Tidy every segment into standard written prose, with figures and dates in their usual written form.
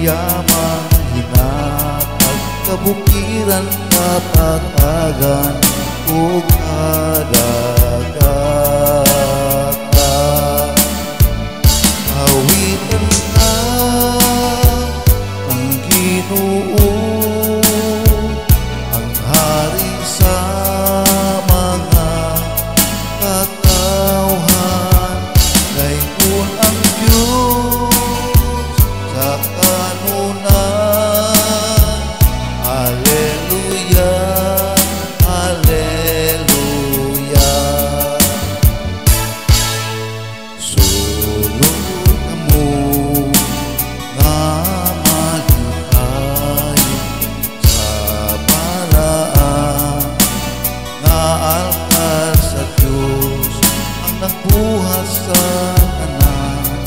Yaman hinatag kabukiran kapatagan ug kadagata. Awitan ka ang Ginoo, ang hari sa mga katawhan. Laygon ang Diyos sa kanunan. Hallelujah, hallelujah. Sulod mo nga malikay sa paraan nga alkar sa Diyos ang nagbuhat sa tanan,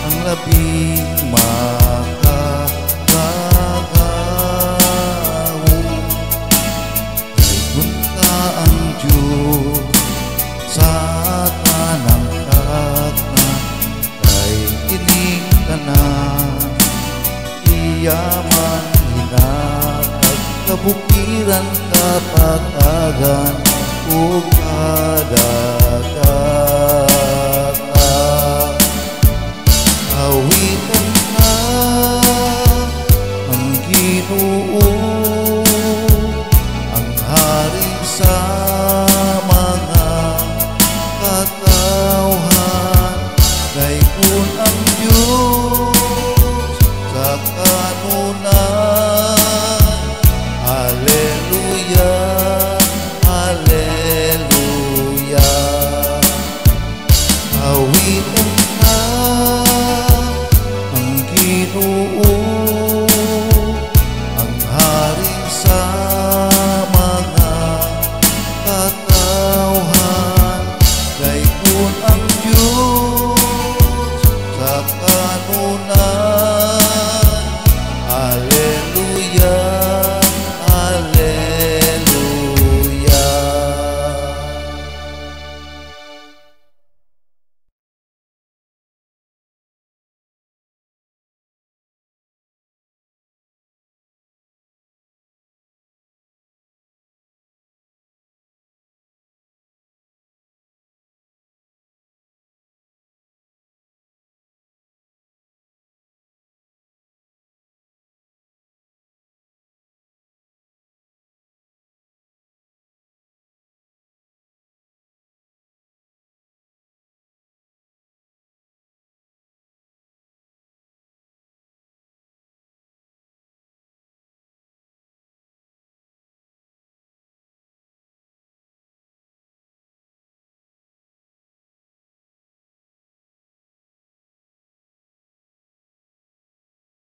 ang labing makakagawon. Laygon ka ang Diyos sa tanang takna, kay kining tanan iyaman hinatag kabukiran kapatagan ug kadagata.